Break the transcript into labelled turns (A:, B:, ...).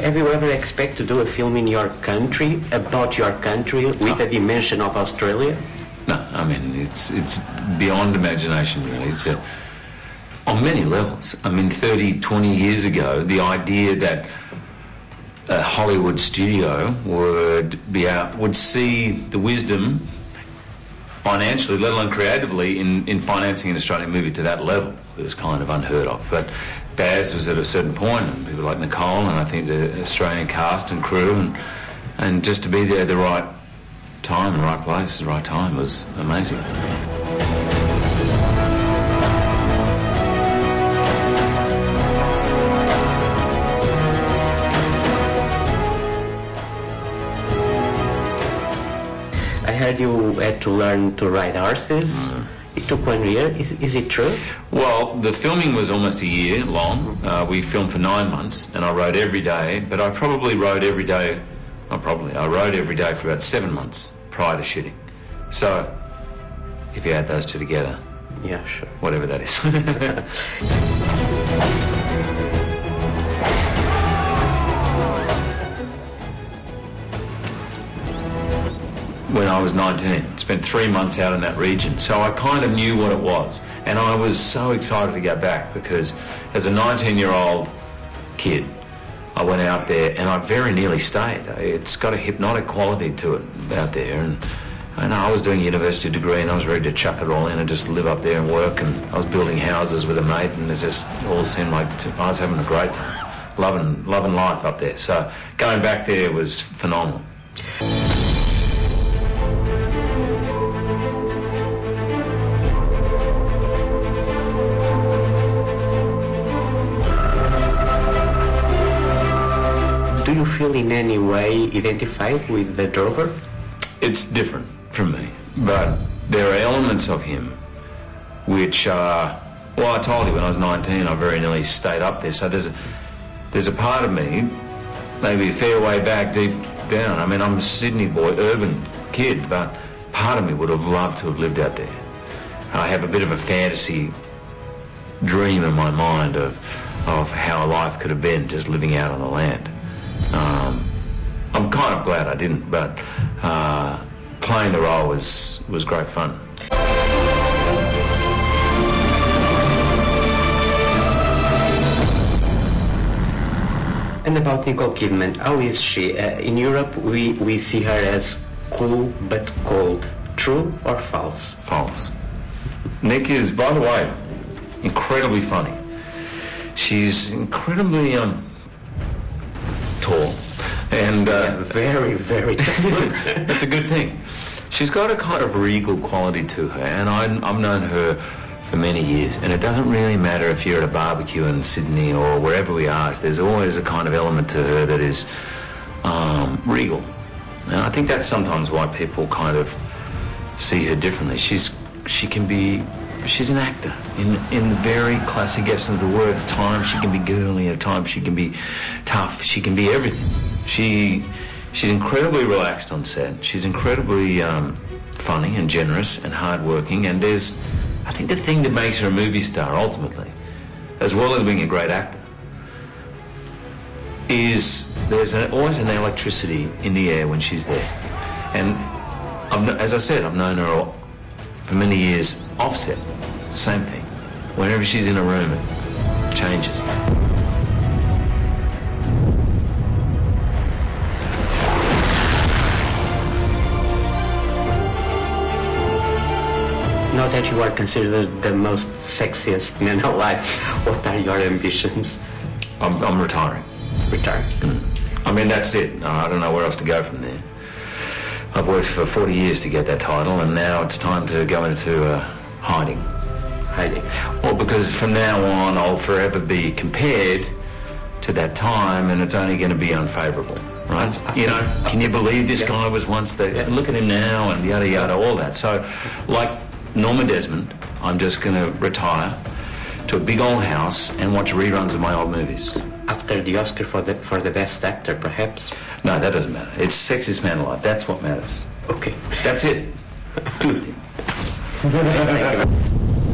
A: Have you ever expected to do a film in your country, about your country, with a dimension of Australia?
B: No, I mean, it's beyond imagination, really. It's on many levels. I mean, 30, 20 years ago, the idea that a Hollywood studio would see the wisdom financially, let alone creatively, in financing an Australian movie to that level, it was kind of unheard of. But Baz was at a certain point, and people like Nicole, and I think the Australian cast and crew, and just to be there at the right time, the right place, the right time was amazing.
A: I heard you had to learn to ride horses. It took 1 year. Is it true?
B: Well, the filming was almost a year long. We filmed for 9 months, and I rode every day. But I probably rode every day. I rode every day for about 7 months prior to shooting. So, if you add those two together,
A: yeah, sure.
B: Whatever that is. When I was 19, spent 3 months out in that region, so I kind of knew what it was, and I was so excited to go back because as a 19-year-old kid I went out there and I very nearly stayed. It's got a hypnotic quality to it out there, and I was doing a university degree and I was ready to chuck it all in and just live up there and work, and I was building houses with a mate, and it just all seemed like I was having a great time, loving life up there. So going back there was phenomenal.
A: Do you feel in any way identified with the drover?
B: It's different from me, but there are elements of him which are, well, I told you when I was 19 I very nearly stayed up there, so there's a part of me, maybe a fair way back deep down. I mean, I'm a Sydney boy, urban kid, but part of me would have loved to have lived out there. I have a bit of a fantasy dream in my mind of how life could have been just living out on the land. I'm kind of glad I didn't, but playing the role was great fun.
A: And about Nicole Kidman, how is she? In Europe, we see her as cool but cold. True or false?
B: False. Nick is, by the way, incredibly funny. She's incredibly tall. And
A: very, very tall.
B: That's a good thing. She's got a kind of regal quality to her, and I've known her for many years, and it doesn't really matter if you're at a barbecue in Sydney or wherever we are, there's always a kind of element to her that is regal. And I think that's sometimes why people kind of see her differently. She's an actor in the very classic essence of the word. At times she can be girly, at times she can be tough, she can be everything. She's incredibly relaxed on set. She's incredibly funny and generous and hardworking, and I think the thing that makes her a movie star ultimately, as well as being a great actor, is there's always an electricity in the air when she's there. And as I said, I've known her for many years offset. Same thing. Whenever she's in a room, it changes.
A: Now that you are considered the most sexiest man alive, what are your ambitions?
B: I'm retiring.
A: Retiring?
B: I mean, that's it. I don't know where else to go from there. I've worked for 40 years to get that title, and now it's time to go into hiding.
A: Hiding?
B: Well, because from now on I'll forever be compared to that time, and it's only going to be unfavourable, right? You know, can you believe this guy was once there? Look at him now, and yada yada, all that. So, like Norma Desmond, I'm just going to retire to a big old house and watch reruns of my old movies.
A: After the Oscar for the best actor, perhaps?
B: No, that doesn't matter. It's sexiest man alive. That's what matters.
A: Okay.
B: That's it. Good.
A: Thank you.